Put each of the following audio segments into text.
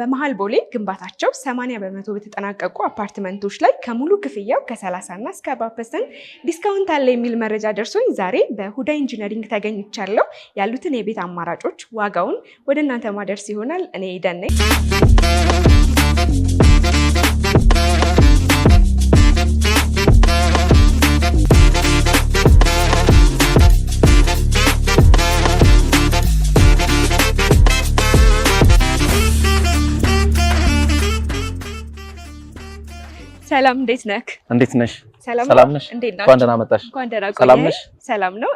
በመሃል ቦሌ ግንባታቸው 80% በተጠናቀቁ አፓርትመንቶች ላይ ከሙሉ ክፍያው ከ30 እና እስከ 40% ዲስካውንት አለ የሚል መረጃ ደርሶኝ ዛሬ በሁዳ ኢንጂነሪንግ ተገኝቻለሁ። ያሉትን የቤት አማራጮች ዋጋውን ወደ እናንተ ማድረስ ይሆናል። እኔ ደኔ ሰላም እንዴት ነህ? እንዴት ነሽ? ሰላም ነሽ? እንኳን ደህና መጣሽ። እንኳን ደህና ቆየሽ። ሰላም ነሽ? ሰላም ነው።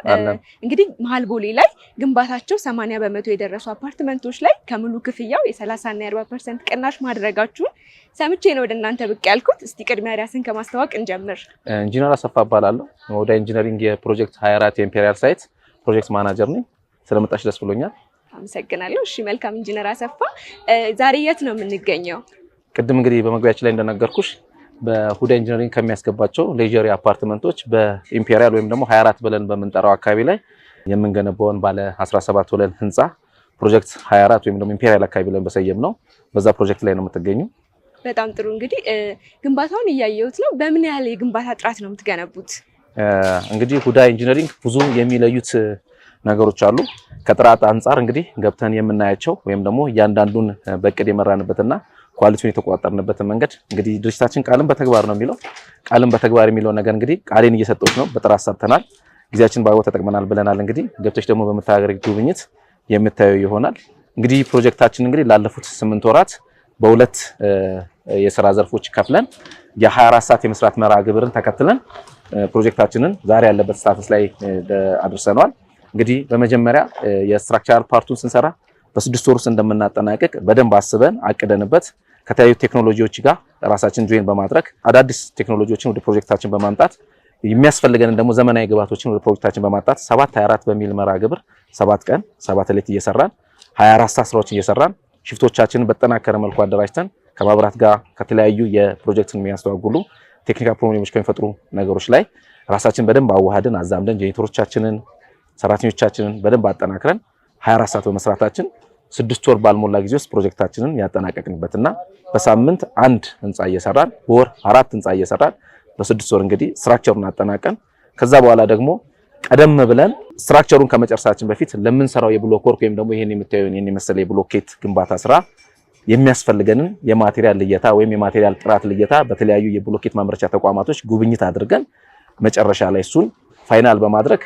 እንግዲህ መሃል ቦሌ ላይ ግንባታቸው 80% የደረሱ አፓርትመንቶች ላይ ከሙሉ ክፍያው የ30 እና 40% ቅናሽ ማድረጋችሁን ሰምቼ ነው ወደ እናንተ ብቅ ያልኩት። እስቲ ቅድሚያ ራስን ከማስተዋወቅ እንጀምር። ኢንጂነር አሰፋ እባላለሁ። ወደ ኢንጂነሪንግ የፕሮጀክት 24 የኢምፔሪያል ሳይት ፕሮጀክት ማናጀር ነኝ። ስለመጣሽ ደስ ብሎኛል። አመሰግናለሁ። እሺ መልካም ኢንጂነር አሰፋ፣ ዛሬ የት ነው የምንገኘው? ቅድም እንግዲህ በመግቢያችን ላይ እንደነገርኩሽ በሁዳ ኢንጂነሪንግ ከሚያስገባቸው ሌጀሪ አፓርትመንቶች በኢምፔሪያል ወይም ደግሞ 24 ብለን በመንጠራው አካባቢ ላይ የምንገነባውን ባለ 17 ወለል ህንፃ ፕሮጀክት 24 ወይም ደግሞ ኢምፔሪያል አካባቢ ብለን በሰየም ነው። በዛ ፕሮጀክት ላይ ነው የምትገኙ። በጣም ጥሩ። እንግዲህ ግንባታውን እያየሁት ነው። በምን ያህል የግንባታ ጥራት ነው የምትገነቡት? እንግዲህ ሁዳ ኢንጂነሪንግ ብዙ የሚለዩት ነገሮች አሉ። ከጥራት አንፃር እንግዲህ ገብተን የምናያቸው ወይም ደግሞ እያንዳንዱን በእቅድ የመራንበትና ኳሊቲውን የተቆጣጠርንበት መንገድ እንግዲህ ድርጅታችን ቃልን በተግባር ነው የሚለው። ቃልን በተግባር የሚለው ነገር እንግዲህ ቃሌን እየሰጠሁት ነው። በጥራት ሰርተናል፣ ጊዜያችን በአግባቡ ተጠቅመናል ብለናል። እንግዲህ ገብቶች ደግሞ በምታገር ጉብኝት የምታየው ይሆናል። እንግዲህ ፕሮጀክታችን እንግዲህ ላለፉት 8 ወራት በሁለት የሥራ ዘርፎች ከፍለን የ24 ሰዓት የመስራት መርሃ ግብርን ተከትለን ፕሮጀክታችንን ዛሬ ያለበት ስታተስ ላይ አድርሰናል። እንግዲህ በመጀመሪያ የስትራክቸራል ፓርቱን ስንሰራ በ6 ወር ውስጥ እንደምናጠናቀቅ በደንብ አስበን አቅደንበት ከተለያዩ ቴክኖሎጂዎች ጋር ራሳችን ጆይን በማድረግ አዳዲስ ቴክኖሎጂዎችን ወደ ፕሮጀክታችን በማምጣት የሚያስፈልገንን ደግሞ ዘመናዊ ግብዓቶችን ወደ ፕሮጀክታችን በማምጣት 7/24 በሚል መርሃ ግብር 7 ቀን 7 ሌሊት እየሰራን 24 ሰዓት ስራዎችን እየሰራን ሽፍቶቻችንን በተጠናከረ መልኩ አደራጅተን ከማብራት ጋር ከተለያዩ የፕሮጀክትን የሚያስተዋጉሉ ቴክኒካል ፕሮብሌሞች ከሚፈጥሩ ነገሮች ላይ ራሳችን በደንብ አዋሃድን አዛምደን ጄኔሬተሮቻችንን ሰራተኞቻችንን በደንብ አጠናክረን 24 ሰዓት በመስራታችን 6 ወር ባልሞላ ጊዜ ውስጥ ፕሮጀክታችንን ያጠናቀቅንበትና በሳምንት 1 ህንፃ እየሰራን በወር 4 ህንፃ እየሰራን በ6 ወር እንግዲህ ስትራክቸሩን አጠናቀን ከዛ በኋላ ደግሞ ቀደም ብለን ስትራክቸሩን ከመጨረሳችን በፊት ለምንሰራው የብሎክ ወርክ ወይም ደግሞ ይሄን የምታዩን ይሄን የመሰለ የብሎኬት ግንባታ ስራ የሚያስፈልገንን የማቴሪያል ልየታ ወይም የማቴሪያል ጥራት ልየታ በተለያዩ የብሎኬት ማምረቻ ተቋማቶች ጉብኝት አድርገን መጨረሻ ላይ እሱን ፋይናል በማድረግ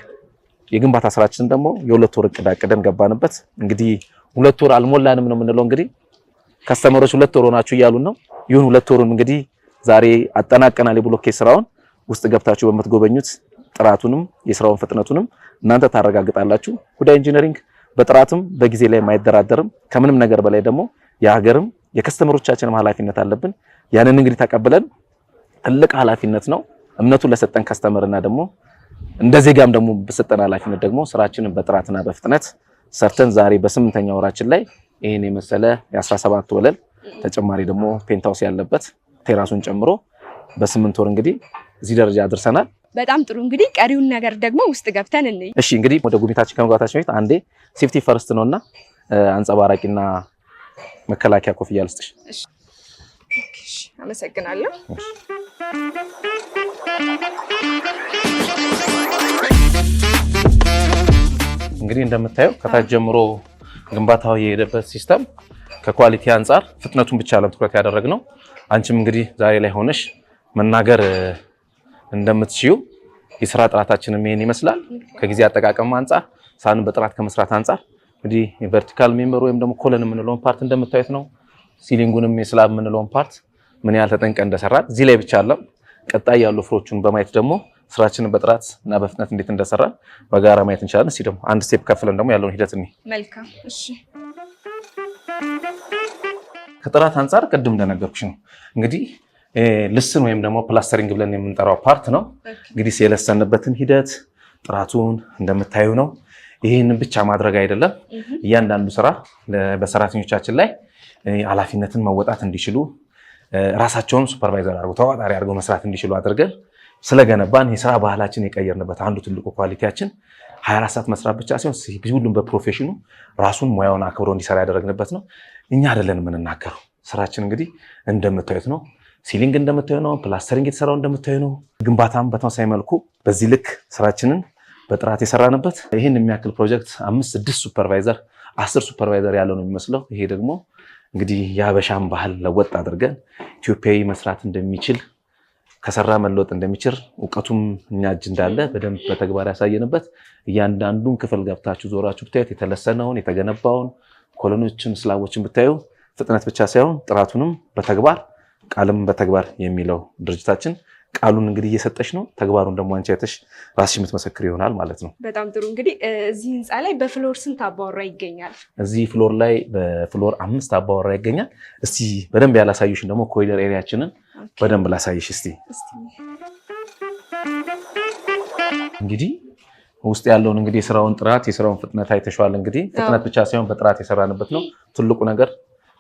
የግንባታ ስራችን ደግሞ የ2 ወር እቅድ አቅደን ገባንበት። እንግዲህ 2 ወር አልሞላንም ነው የምንለው። እንግዲህ ከስተመሮች 2 ወር ሆናችሁ እያሉን ነው። ይሁን 2 ወሩን እንግዲህ ዛሬ አጠናቀናል። የብሎኬት ስራውን ውስጥ ገብታችሁ በምትጎበኙት ጥራቱንም የስራውን ፍጥነቱንም እናንተ ታረጋግጣላችሁ። ሁዳ ኢንጂነሪንግ በጥራትም በጊዜ ላይ የማይደራደርም ከምንም ነገር በላይ ደግሞ የሀገርም የከስተመሮቻችንም ኃላፊነት አለብን። ያንን እንግዲህ ተቀብለን ትልቅ ኃላፊነት ነው እምነቱን ለሰጠን ከስተመርና ደግሞ እንደ ዜጋም ደግሞ በሰጠን ኃላፊነት ደግሞ ስራችንን በጥራትና በፍጥነት ሰርተን ዛሬ በ8ኛ ወራችን ላይ ይሄን የመሰለ የ17 ወለል ተጨማሪ ደግሞ ፔንታውስ ያለበት ቴራሱን ጨምሮ በ8 ወር እንግዲህ እዚህ ደረጃ አድርሰናል። በጣም ጥሩ። እንግዲህ ቀሪውን ነገር ደግሞ ውስጥ ገብተን እንይ። እሺ እንግዲህ ወደ ጉብኝታችን ከመግባታችን በፊት አንዴ ሴፍቲ ፈርስት ነውና አንጸባራቂና መከላከያ ኮፍያ ልስጥሽ። እሺ አመሰግናለሁ። እንግዲህ እንደምታየው ከታች ጀምሮ ግንባታው የሄደበት ሲስተም ከኳሊቲ አንፃር ፍጥነቱን ብቻ ለትኩረት ያደረግነው። አንቺም እንግዲህ ዛሬ ላይ ሆነሽ መናገር እንደምትችዩ የሥራ ጥራታችንም ይሄን ይመስላል። ከጊዜ አጠቃቀም አንፃር ሳንን በጥራት ከመስራት አንፃር እንግዲህ ቨርቲካል ሜምበር ወይም ደግሞ ኮለን የምንለውን ፓርት እንደምታዩት ነው። ሲሊንጉንም የስላብ የምንለውን ፓርት ምን ያህል ተጠንቀን እንደሰራን እዚህ ላይ ብቻ አለ። ቀጣይ ያሉ ፍሮቹን በማየት ደግሞ ስራችንን በጥራት እና በፍጥነት እንዴት እንደሰራን በጋራ ማየት እንችላለን። እስኪ ደግሞ አንድ ስቴፕ ከፍለን ደግሞ ያለውን ሂደት እንይ። መልካም። እሺ ከጥራት አንፃር ቅድም እንደነገርኩሽ ነው እንግዲህ ልስን ወይም ደግሞ ፕላስተሪንግ ብለን የምንጠራው ፓርት ነው። እንግዲህ የለሰንበትን ሂደት ጥራቱን እንደምታዩ ነው። ይሄንን ብቻ ማድረግ አይደለም፣ እያንዳንዱ ስራ በሰራተኞቻችን ላይ ኃላፊነትን መወጣት እንዲችሉ ራሳቸውን ሱፐርቫይዘር አድርገው ተዋጣሪ አድርገው መስራት እንዲችሉ አድርገን ስለገነባን የስራ ባህላችን የቀየርንበት አንዱ ትልቁ ኳሊቲያችን 24 ሰዓት መስራት ብቻ ሳይሆን ሁሉም በፕሮፌሽኑ ራሱን ሙያውን አክብሮ እንዲሰራ ያደረግንበት ነው። እኛ አይደለን የምንናገረው፣ ስራችን እንግዲህ እንደምታዩት ነው። ሲሊንግ እንደምታዩ ነው። ፕላስተሪንግ የተሰራው እንደምታዩ ነው። ግንባታም በተመሳሳይ መልኩ በዚህ ልክ ስራችንን በጥራት የሰራንበት ይህን የሚያክል ፕሮጀክት 5-6 ሱፐርቫይዘር 10 ሱፐርቫይዘር ያለው ነው የሚመስለው። ይሄ ደግሞ እንግዲህ የሀበሻን ባህል ለወጥ አድርገን ኢትዮጵያዊ መስራት እንደሚችል ከሰራ መለወጥ እንደሚችል እውቀቱም እኛ እጅ እንዳለ በደንብ በተግባር ያሳየንበት እያንዳንዱን ክፍል ገብታችሁ ዞራችሁ ብታዩት የተለሰነውን የተገነባውን ኮሎኖችን ስላቦችን ብታዩ ፍጥነት ብቻ ሳይሆን ጥራቱንም በተግባር ቃልም በተግባር የሚለው ድርጅታችን ቃሉን እንግዲህ እየሰጠሽ ነው። ተግባሩን ደግሞ አንቺ አይተሽ ራስሽ የምትመሰክር ይሆናል ማለት ነው። በጣም ጥሩ። እንግዲህ እዚህ ህንፃ ላይ በፍሎር ስንት አባወራ ይገኛል? እዚህ ፍሎር ላይ በፍሎር 5 አባወራ ይገኛል። እስቲ በደንብ ያላሳዩሽን ደግሞ ኮሪደር ኤሪያችንን በደንብ ላሳይሽ እስቲ። እንግዲህ ውስጥ ያለውን እንግዲህ የስራውን ጥራት የስራውን ፍጥነት አይተሽዋል። እንግዲህ ፍጥነት ብቻ ሳይሆን በጥራት የሰራንበት ነው። ትልቁ ነገር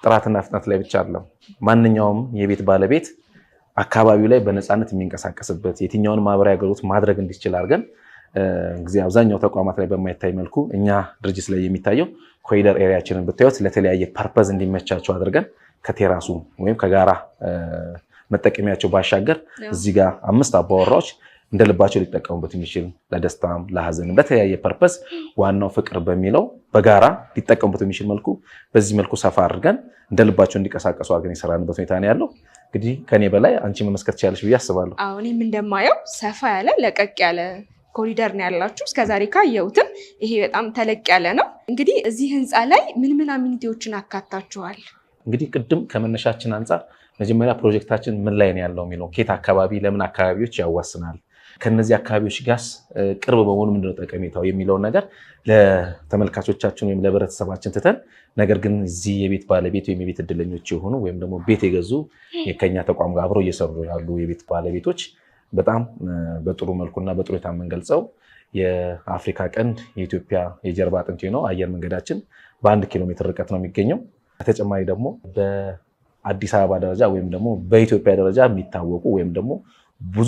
ጥራትና ፍጥነት ላይ ብቻ አይደለም። ማንኛውም የቤት ባለቤት አካባቢው ላይ በነፃነት የሚንቀሳቀስበት የትኛውን ማህበራዊ አገልግሎት ማድረግ እንዲችል አድርገን ጊዜ አብዛኛው ተቋማት ላይ በማይታይ መልኩ እኛ ድርጅት ላይ የሚታየው ኮሪደር ኤሪያችንን ብታዩት ለተለያየ ፐርፐዝ እንዲመቻቸው አድርገን ከቴራሱ ወይም ከጋራ መጠቀሚያቸው ባሻገር እዚህ ጋር 5 አባወራዎች እንደልባቸው ሊጠቀሙበት የሚችል ለደስታም ለሀዘንም ለተለያየ ፐርፐዝ ዋናው ፍቅር በሚለው በጋራ ሊጠቀሙበት የሚችል መልኩ በዚህ መልኩ ሰፋ አድርገን እንደልባቸው እንዲቀሳቀሱ አድርገን የሰራንበት ሁኔታ ነው ያለው። እንግዲህ ከኔ በላይ አንቺ መመስከር ትችላለሽ ብዬ አስባለሁ። እኔም እንደማየው ሰፋ ያለ ለቀቅ ያለ ኮሪደር ነው ያላችሁ። እስከዛሬ ካየሁትም ይሄ በጣም ተለቅ ያለ ነው። እንግዲህ እዚህ ህንፃ ላይ ምን አሚኒቲዎችን አካታችኋል? እንግዲህ ቅድም ከመነሻችን አንጻር መጀመሪያ ፕሮጀክታችን ምን ላይ ነው ያለው የሚለው ከየት አካባቢ ለምን አካባቢዎች ያዋስናል፣ ከነዚህ አካባቢዎች ጋርስ ቅርብ በመሆኑ ምንድነው ጠቀሜታው የሚለውን ነገር ለተመልካቾቻችን ወይም ለህብረተሰባችን ትተን ነገር ግን እዚህ የቤት ባለቤት ወይም የቤት እድለኞች የሆኑ ወይም ደግሞ ቤት የገዙ ከኛ ተቋም ጋር አብረው እየሰሩ ያሉ የቤት ባለቤቶች በጣም በጥሩ መልኩና በጥሩ ሁኔታ የምንገልጸው የአፍሪካ ቀንድ የኢትዮጵያ የጀርባ አጥንት ነው አየር መንገዳችን በ1 ኪሎ ሜትር ርቀት ነው የሚገኘው። በተጨማሪ ደግሞ በአዲስ አበባ ደረጃ ወይም ደግሞ በኢትዮጵያ ደረጃ የሚታወቁ ወይም ደግሞ ብዙ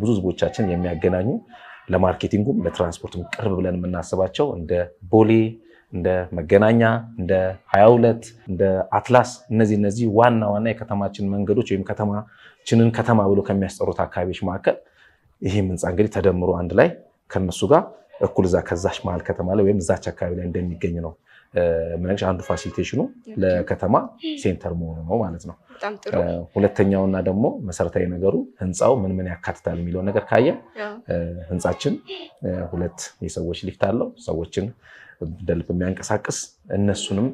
ህዝቦቻችን የሚያገናኙ ለማርኬቲንጉም ለትራንስፖርቱም ቅርብ ብለን የምናስባቸው እንደ ቦሌ፣ እንደ መገናኛ፣ እንደ 22 እንደ አትላስ እነዚህ ዋና የከተማችን መንገዶች ወይም ከተማችንን ከተማ ብሎ ከሚያስጠሩት አካባቢዎች መካከል ይህም ህንፃ እንግዲህ ተደምሮ አንድ ላይ ከነሱ ጋር እኩል እዛ ከዛች መሀል ከተማ ላይ ወይም እዛች አካባቢ ላይ እንደሚገኝ ነው ምንጭ አንዱ ፋሲሊቴሽኑ ለከተማ ሴንተር መሆኑ ነው ማለት ነው። ሁለተኛውና ደግሞ መሰረታዊ ነገሩ ህንፃው ምን ያካትታል የሚለው ነገር ካየ ህንፃችን 2 የሰዎች ሊፍት አለው። ሰዎችን እንደልብ የሚያንቀሳቅስ እነሱንም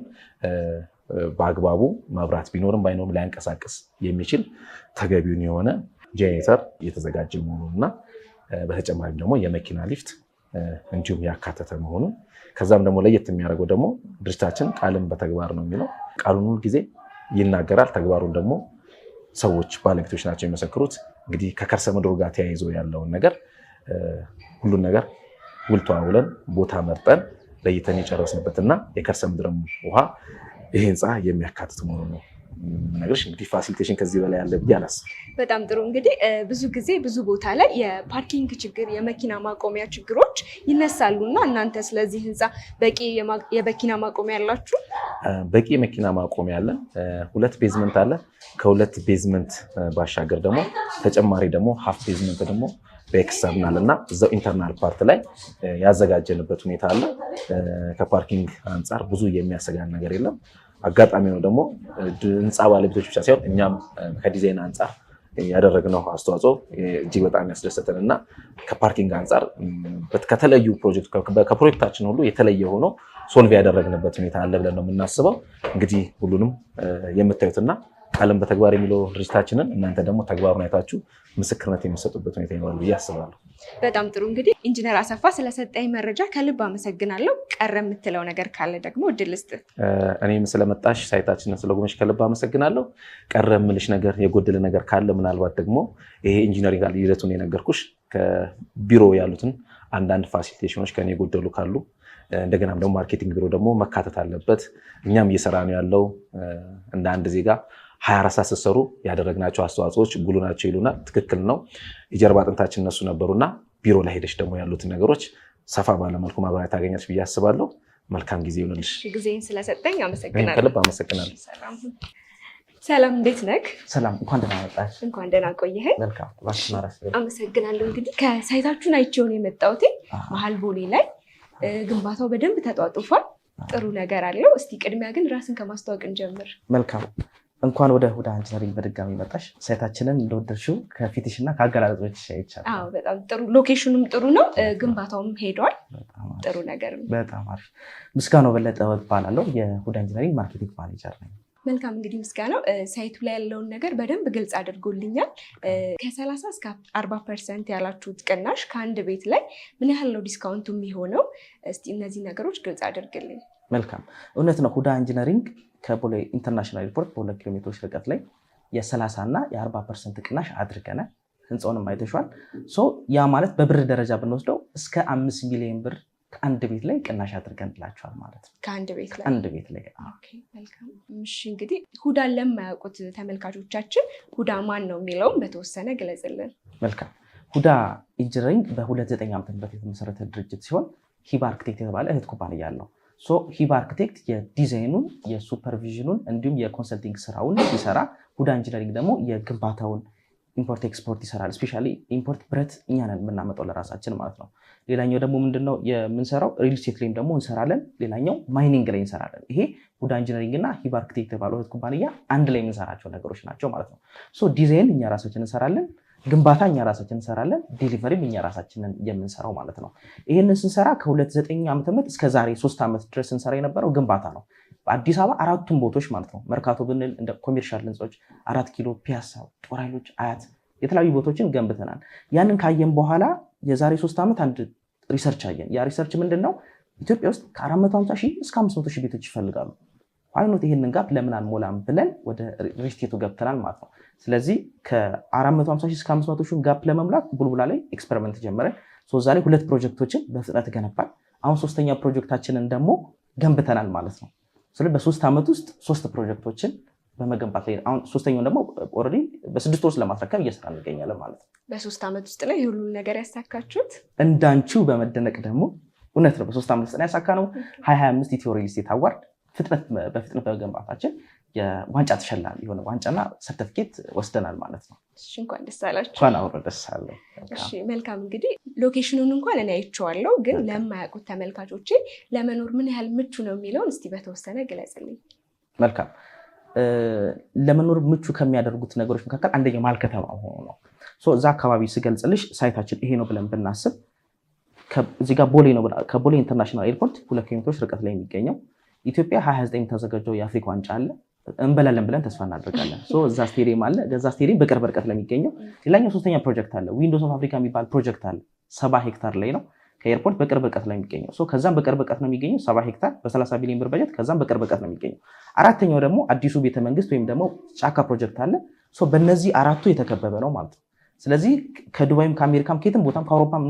በአግባቡ መብራት ቢኖርም ባይኖርም ሊያንቀሳቅስ የሚችል ተገቢውን የሆነ ጄኔሬተር እየተዘጋጀ መሆኑና በተጨማሪም ደግሞ የመኪና ሊፍት እንዲሁም ያካተተ መሆኑ ከዛም ደግሞ ለየት የሚያደርገው ደግሞ ድርጅታችን ቃልን በተግባር ነው የሚለው። ቃሉን ሁል ጊዜ ይናገራል፣ ተግባሩን ደግሞ ሰዎች ባለቤቶች ናቸው የሚመሰክሩት። እንግዲህ ከከርሰ ምድሩ ጋር ተያይዞ ያለውን ነገር ሁሉን ነገር ውል ተዋውለን ቦታ መርጠን ለይተን የጨረስንበትና የከርሰ ምድርም ውሃ ይህ ህንፃ የሚያካትት መሆኑ ነው ነገርሽ። እንግዲህ ፋሲሊቴሽን ከዚህ በላይ ያለ ብዬ አላስብም። በጣም ጥሩ። እንግዲህ ብዙ ጊዜ ብዙ ቦታ ላይ የፓርኪንግ ችግር፣ የመኪና ማቆሚያ ችግሮች ይነሳሉ እና እናንተ ስለዚህ ህንፃ በቂ የመኪና ማቆሚያ ያላችሁ? በቂ የመኪና ማቆሚያ አለ። 2 ቤዝመንት አለ። ከ2 ቤዝመንት ባሻገር ደግሞ ተጨማሪ ደግሞ ሀፍ ቤዝመንት ደግሞ በኤክስተርናል እና እዛው ኢንተርናል ፓርት ላይ ያዘጋጀንበት ሁኔታ አለ። ከፓርኪንግ አንጻር ብዙ የሚያሰጋን ነገር የለም። አጋጣሚ ነው ደግሞ ህንፃ ባለቤቶች ብቻ ሳይሆን እኛም ከዲዛይን አንጻር ያደረግነው አስተዋጽኦ እጅግ በጣም ያስደሰተን እና ከፓርኪንግ አንጻር ከተለዩ ከፕሮጀክታችን ሁሉ የተለየ ሆኖ ሶልቭ ያደረግንበት ሁኔታ አለ ብለን ነው የምናስበው። እንግዲህ ሁሉንም የምታዩትና ቃልን በተግባር የሚለው ድርጅታችንን እናንተ ደግሞ ተግባሩን አይታችሁ ምስክርነት የሚሰጡበት ሁኔታ ይኖራል ብዬ አስባለሁ። በጣም ጥሩ። እንግዲህ ኢንጂነር አሰፋ ስለሰጠኝ መረጃ ከልብ አመሰግናለሁ። ቀረ የምትለው ነገር ካለ ደግሞ እድል ስጥ። እኔም ስለመጣሽ ሳይታችንን ስለጎበኘሽ ከልብ አመሰግናለሁ። ቀረ የምልሽ ነገር የጎደለ ነገር ካለ ምናልባት ደግሞ ይሄ ኢንጂነሪንግ ሂደቱን የነገርኩሽ ከቢሮ ያሉትን አንዳንድ ፋሲሊቴሽኖች ከኔ የጎደሉ ካሉ እንደገናም ደግሞ ማርኬቲንግ ቢሮ ደግሞ መካተት አለበት። እኛም እየሰራ ነው ያለው እንደ አንድ ዜጋ 24 ሰዓት ስትሰሩ ያደረግናቸው አስተዋጽኦች ጉሉ ናቸው ይሉና ትክክል ነው። የጀርባ አጥንታችን እነሱ ነበሩና ቢሮ ላይ ሄደሽ ደግሞ ያሉትን ነገሮች ሰፋ ባለመልኩ ማብራሪያ ታገኛች ብዬ አስባለሁ። መልካም ጊዜ ይሁንልሽ። ጊዜን ስለሰጠኝ አመሰግናለሁ። ከልብ አመሰግናለሁ። ሰላም እንዴት ነህ? ሰላም እንኳን ደህና መጣሽ። እንኳን ደህና ቆየህ። መልካም አመሰግናለሁ። እንግዲህ ከሳይታችሁን አይቼው ነው የመጣሁት። መሀል ቦሌ ላይ ግንባታው በደንብ ተጧጡፏል። ጥሩ ነገር አለው። እስቲ ቅድሚያ ግን ራስን ከማስተዋወቅ እንጀምር። መልካም እንኳን ወደ ሁዳ ኢንጂነሪንግ በድጋሚ መጣሽ። ሳይታችንን እንደወደድሽው ከፊትሽ እና ከአገላለጾች ይቻላል። አዎ በጣም ጥሩ፣ ሎኬሽኑም ጥሩ ነው፣ ግንባታውም ሄዷል። ጥሩ ነገር ነው። በጣም አሪፍ። ምስጋናው በለጠ እባላለሁ፣ የሁዳ ኢንጂነሪንግ ማርኬቲንግ ማኔጀር ነኝ። መልካም እንግዲህ ምስጋናው ሳይቱ ላይ ያለውን ነገር በደንብ ግልጽ አድርጎልኛል። ከ30 እስከ 40% ያላችሁት ቅናሽ ከአንድ ቤት ላይ ምን ያህል ነው ዲስካውንቱ የሚሆነው? እስቲ እነዚህ ነገሮች ግልጽ አድርግልኝ። መልካም እውነት ነው። ሁዳ ኢንጂነሪንግ ከቦሌ ኢንተርናሽናል ኤርፖርት በ2 ኪሎ ሜትሮች ርቀት ላይ የ30 እና የ40% ቅናሽ አድርገናል። ህንፃውንም አይተሽዋል። ያ ማለት በብር ደረጃ ብንወስደው እስከ 5 ሚሊዮን ብር ከአንድ ቤት ላይ ቅናሽ አድርገንላቸዋል ማለት ነው። ከአንድ ቤት ላይ አንድ ቤት ላይ። መልካም። እሺ እንግዲህ ሁዳን ለማያውቁት ተመልካቾቻችን ሁዳ ማን ነው የሚለውም በተወሰነ ግለጽልን። መልካም። ሁዳ ኢንጂነሪንግ በ29 ዓመተ ምህረት የተመሰረተ ድርጅት ሲሆን ሂባ አርክቴክት የተባለ እህት ኩባንያ አለው። ሂባ አርክቴክት የዲዛይኑን፣ የሱፐርቪዥኑን እንዲሁም የኮንሰልቲንግ ስራውን ሲሰራ፣ ሁዳ ኢንጂነሪንግ ደግሞ የግንባታውን ኢምፖርት ኤክስፖርት ይሰራል። ስፔሻሊ ኢምፖርት ብረት እኛ ነን የምናመጣው ለራሳችን ማለት ነው። ሌላኛው ደግሞ ምንድነው የምንሰራው? ሪል ስቴት ላይም ደግሞ እንሰራለን። ሌላኛው ማይኒንግ ላይ እንሰራለን። ይሄ ሁዳ ኢንጂነሪንግ እና ሂባ አርክቴክት የተባለው እህት ኩባንያ አንድ ላይ የምንሰራቸው ነገሮች ናቸው ማለት ነው። ዲዛይን እኛ ራሳችን እንሰራለን፣ ግንባታ እኛ ራሳችን እንሰራለን፣ ዴሊቨሪም እኛ ራሳችንን የምንሰራው ማለት ነው። ይህንን ስንሰራ ከ2009 ዓመተ ምህረት እስከ ዛሬ 3 ዓመት ድረስ ስንሰራ የነበረው ግንባታ ነው። በአዲስ አበባ 4ቱም ቦታዎች ማለት ነው። መርካቶ ብንል እንደ ኮሜርሻል ህንፃዎች፣ 4 ኪሎ፣ ፒያሳ፣ ጦር ኃይሎች፣ አያት የተለያዩ ቦታዎችን ገንብተናል። ያንን ካየን በኋላ የዛሬ 3 ዓመት አንድ ሪሰርች አየን። ያ ሪሰርች ምንድን ነው? ኢትዮጵያ ውስጥ ከ450 ሺህ እስከ 500 ሺህ ቤቶች ይፈልጋሉ። አይኖት ይሄንን ጋፕ ለምን አንሞላም ብለን ወደ ሪስቴቱ ገብተናል ማለት ነው። ስለዚህ ከ450 ሺህ እስከ 500 ሺህ ጋፕ ለመሙላት ቡልቡላ ላይ ኤክስፐሪመንት ጀመረን። እዛ ላይ 2 ፕሮጀክቶችን በፍጥነት ገነባል። አሁን 3ኛ ፕሮጀክታችንን ደግሞ ገንብተናል ማለት ነው። ስለዚህ በ3 ዓመት ውስጥ 3 ፕሮጀክቶችን በመገንባት ላይ አሁን 3ኛውን ደግሞ ኦልሬዲ በ6 ወር ለማስረከብ እየሰራ እንገኛለን ማለት ነው። በ3 ዓመት ውስጥ ላይ ሁሉ ነገር ያሳካችሁት እንዳንቺው በመደነቅ ደግሞ እውነት ነው። በ3 ዓመት ውስጥ ያሳካነው 2025 ኢትዮ ሪል ስቴት አዋርድ በፍጥነት በመገንባታችን የዋንጫ ተሸላሚ የሆነ ዋንጫና ሰርቲፊኬት ወስደናል ማለት ነው። እሺ እንኳን ደስ አላችሁ። እንኳን አብሮ ደስ አለ። እሺ መልካም። እንግዲህ ሎኬሽኑን እንኳን እኔ አይቼዋለሁ፣ ግን ለማያውቁት ተመልካቾቼ ለመኖር ምን ያህል ምቹ ነው የሚለውን እስቲ በተወሰነ ግለጽልኝ። መልካም። ለመኖር ምቹ ከሚያደርጉት ነገሮች መካከል አንደኛው መሀል ከተማ ሆኖ ነው። እዛ አካባቢ ስገልጽልሽ ሳይታችን ይሄ ነው ብለን ብናስብ እዚህ ጋር ቦሌ ነው። ከቦሌ ኢንተርናሽናል ኤርፖርት 2 ኪሎ ሜትሮች ርቀት ላይ የሚገኘው ኢትዮጵያ 29 የተዘጋጀው የአፍሪካ ዋንጫ አለ እንበላለን ብለን ተስፋ እናደርጋለን። እዛ ስቴዲየም አለ። ከዛ ስቴዲየም በቅርብ ርቀት ላይ የሚገኘው ሌላኛው 3ኛ ፕሮጀክት አለ። ዊንዶውስ ኦፍ አፍሪካ የሚባል ፕሮጀክት አለ። 70 ሄክታር ላይ ነው ከኤርፖርት በቅርብ ርቀት ላይ የሚገኘው። ከዛም በቅርብ ርቀት ነው የሚገኘው 70 ሄክታር በ30 ቢሊዮን ብር በጀት። ከዛም በቅርብ ርቀት ነው የሚገኘው። 4ኛው ደግሞ አዲሱ ቤተመንግስት ወይም ደግሞ ጫካ ፕሮጀክት አለ። በእነዚህ 4ቱ የተከበበ ነው ማለት ነው። ስለዚህ ከዱባይም ከአሜሪካም ከየትም ቦታም ከአውሮፓም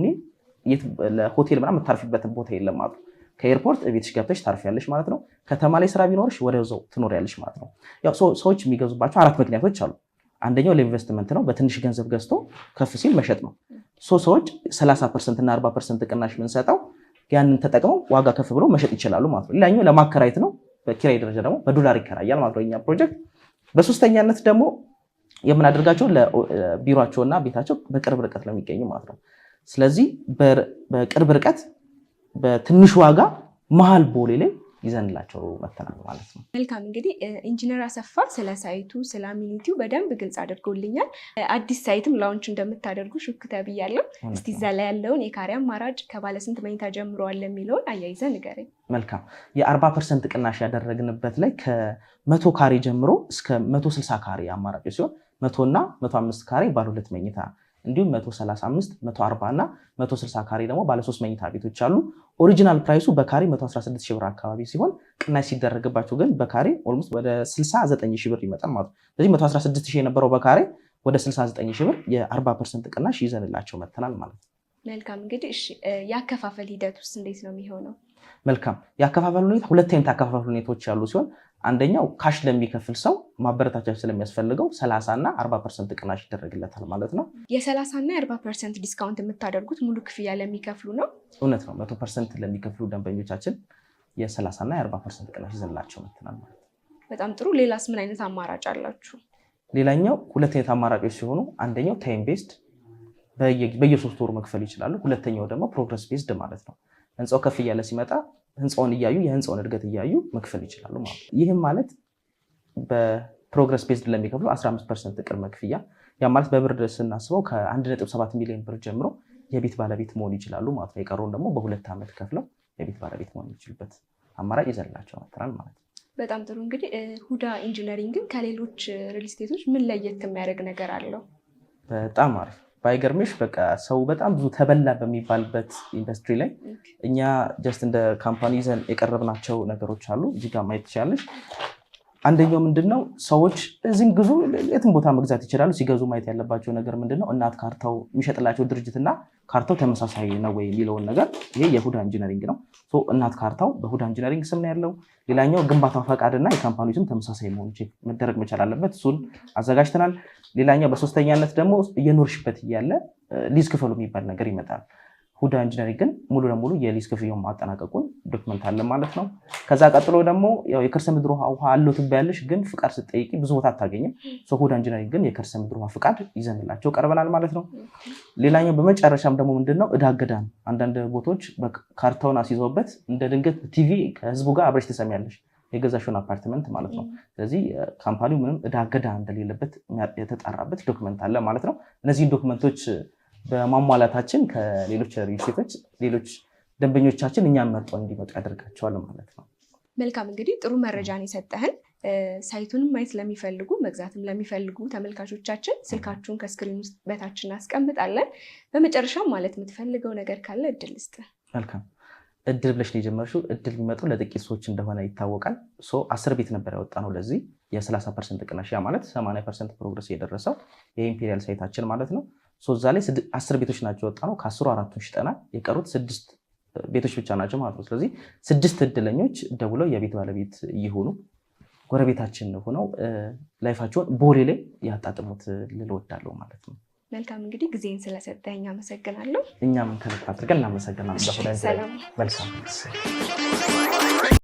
ለሆቴል ምናምን የምታርፊበትን ቦታ የለም ማለት ነው። ከኤርፖርት ቤትሽ ገብተሽ ታርፊያለሽ ማለት ነው። ከተማ ላይ ስራ ቢኖርሽ ወደዛው ትኖሪያለሽ ማለት ነው። ያው ሰዎች የሚገዙባቸው 4 ምክንያቶች አሉ። አንደኛው ለኢንቨስትመንት ነው። በትንሽ ገንዘብ ገዝቶ ከፍ ሲል መሸጥ ነው። ሰዎች 30% እና 40% ቅናሽ የምንሰጠው ያንን ተጠቅመው ዋጋ ከፍ ብሎ መሸጥ ይችላሉ ማለት ነው። ሌላኛው ለማከራየት ነው። በኪራይ ደረጃ ደግሞ በዶላር ይከራያል ማለት ነው የኛ ፕሮጀክት። በሶስተኛነት ደግሞ የምናደርጋቸው ለቢሮአቸውና ቤታቸው በቅርብ ርቀት ለሚገኙ ማለት ነው። ስለዚህ በቅርብ ርቀት በትንሽ ዋጋ መሀል ቦሌ ላይ ይዘንላቸው መተናል ማለት ነው። መልካም። እንግዲህ ኢንጂነር አሰፋ ስለ ሳይቱ ስለ አሚኒቲው በደንብ ግልጽ አድርጎልኛል። አዲስ ሳይትም ላውንች እንደምታደርጉ ሹክ ተብያለሁ። እስቲ እዛ ላይ ያለውን የካሬ አማራጭ ከባለስንት መኝታ ጀምረዋል የሚለውን አያይዘህ ንገረኝ። መልካም። የ40% ቅናሽ ያደረግንበት ላይ ከ100 ካሬ ጀምሮ እስከ 160 ካሬ አማራጭ ሲሆን 100 እና 105 ካሬ ባለ 2 መኝታ እንዲሁም 135፣ 140 እና 160 ካሬ ደግሞ ባለ 3 መኝታ ቤቶች አሉ። ኦሪጂናል ፕራይሱ በካሬ 116 ሺህ ብር አካባቢ ሲሆን ቅናሽ ሲደረግባቸው ግን በካሬ ኦልሞስት ወደ 69 ሺህ ብር ይመጣል ማለት ነው። ስለዚህ 116 ሺህ የነበረው በካሬ ወደ 69 ሺህ ብር የ40% ቅናሽ ይዘንላቸው መተናል ማለት ነው። መልካም። እንግዲህ እሺ ያከፋፈል ሂደት ውስጥ እንዴት ነው የሚሆነው? መልካም። ያከፋፈል ሁኔታ 2 አይነት ያከፋፈል ሁኔታዎች ያሉ ሲሆን አንደኛው ካሽ ለሚከፍል ሰው ማበረታቻ ስለሚያስፈልገው 30 እና 40% ቅናሽ ይደረግለታል ማለት ነው። የ30 እና 40% ዲስካውንት የምታደርጉት ሙሉ ክፍያ ለሚከፍሉ ነው? እውነት ነው። 100% ለሚከፍሉ ደንበኞቻችን የ30 እና 40% ቅናሽ ይዘንላቸው መተናል ማለት ነው። በጣም ጥሩ። ሌላስ ምን አይነት አማራጭ አላችሁ? ሌላኛው ሁለት አይነት አማራጮች ሲሆኑ አንደኛው ታይም ቤዝድ በየ3 ወሩ መክፈል ይችላሉ። ሁለተኛው ደግሞ ፕሮግረስ ቤዝድ ማለት ነው። ህንፃው ከፍ እያለ ሲመጣ ህንፃውን እያዩ የህንፃውን እድገት እያዩ መክፈል ይችላሉ ማለት ነው። ይህም ማለት በፕሮግረስ ቤዝድ ለሚከፍሉ 15% ቅድመ ክፍያ፣ ያ ማለት በብር ስናስበው ከ1.7 ሚሊዮን ብር ጀምሮ የቤት ባለቤት መሆን ይችላሉ ማለት ነው። የቀረውን ደግሞ በ2 ዓመት ከፍለው የቤት ባለቤት መሆን የሚችሉበት አማራጭ ይዘላቸው መጥተናል ማለት ነው። በጣም ጥሩ። እንግዲህ ሁዳ ኢንጂነሪንግን ከሌሎች ሪል ስቴቶች ምን ለየት የሚያደርግ ነገር አለው? በጣም አሪፍ። ባይገርምሽ በቃ ሰው በጣም ብዙ ተበላ በሚባልበት ኢንዱስትሪ ላይ እኛ ጀስት እንደ ካምፓኒ ይዘን የቀረብናቸው ነገሮች አሉ። እዚህ ጋር ማየት ትችላለሽ። አንደኛው ምንድነው ሰዎች እዚህም ግዙ የትም ቦታ መግዛት ይችላሉ። ሲገዙ ማየት ያለባቸው ነገር ምንድነው እናት ካርታው የሚሸጥላቸው ድርጅትና ካርታው ተመሳሳይ ነው ወይ የሚለውን ነገር። ይሄ የሁዳ ኢንጂነሪንግ ነው። እናት ካርታው በሁዳ ኢንጂነሪንግ ስም ነው ያለው። ሌላኛው ግንባታው ፈቃድና የካምፓኒው ስም ተመሳሳይ መሆኑ መደረግ መቻል አለበት። እሱን አዘጋጅተናል። ሌላኛው በሶስተኛነት ደግሞ እየኖርሽበት እያለ ሊዝ ክፈሉ የሚባል ነገር ይመጣል። ሁዳ ኢንጂነሪንግ ግን ሙሉ ለሙሉ የሊዝ ክፍያውን ማጠናቀቁን ዶክመንት አለ ማለት ነው። ከዛ ቀጥሎ ደግሞ ያው የከርሰ ምድር ውሃ አለው ትባያለሽ፣ ግን ፍቃድ ስትጠይቂ ብዙ ቦታ አታገኝም። ሁዳ ኢንጂነሪንግ ግን የከርሰ ምድር ውሃ ፍቃድ ይዘንላቸው ቀርበናል ማለት ነው። ሌላኛው በመጨረሻም ደግሞ ምንድነው እዳ እገዳ ነው። አንዳንድ ቦታዎች ካርታውን አስይዘውበት እንደ ድንገት ቲቪ ከህዝቡ ጋር አብረሽ ትሰሚያለሽ የገዛሽውን አፓርትመንት ማለት ነው። ስለዚህ ካምፓኒው ምንም እዳ እገዳ እንደሌለበት የተጣራበት ዶክመንት አለ ማለት ነው። እነዚህን ዶክመንቶች በማሟላታችን ከሌሎች ሪል ስቴቶች ሌሎች ደንበኞቻችን እኛን መርጠው እንዲመጡ ያደርጋቸዋል ማለት ነው። መልካም። እንግዲህ ጥሩ መረጃን የሰጠህን። ሳይቱንም ማየት ለሚፈልጉ መግዛትም ለሚፈልጉ ተመልካቾቻችን ስልካችሁን ከስክሪን ውስጥ በታች እናስቀምጣለን። በመጨረሻም ማለት የምትፈልገው ነገር ካለ እድል ስጥ። መልካም። እድል ብለሽ ነው የጀመርሽው። እድል የሚመጡ ለጥቂት ሰዎች እንደሆነ ይታወቃል። 10 ቤት ነበር ያወጣ ነው ለዚህ የ30% ቅናሽ፣ ያ ማለት 80% ፕሮግረስ የደረሰው የኢምፔሪያል ሳይታችን ማለት ነው። እዛ ላይ 10 ቤቶች ናቸው የወጣ ነው። ከ10 4ቱን ሽጠናል። የቀሩት 6 ቤቶች ብቻ ናቸው ማለት ነው። ስለዚህ 6 እድለኞች ደውለው የቤት ባለቤት ይሁኑ፣ ጎረቤታችን ሆነው ላይፋቸውን ቦሌ ላይ ያጣጥሙት ልል እወዳለሁ ማለት ነው። መልካም። እንግዲህ ጊዜን ስለሰጠኝ አመሰግናለሁ። እኛም ከልብ አድርገን እናመሰግናለን። ሰላም። መልካም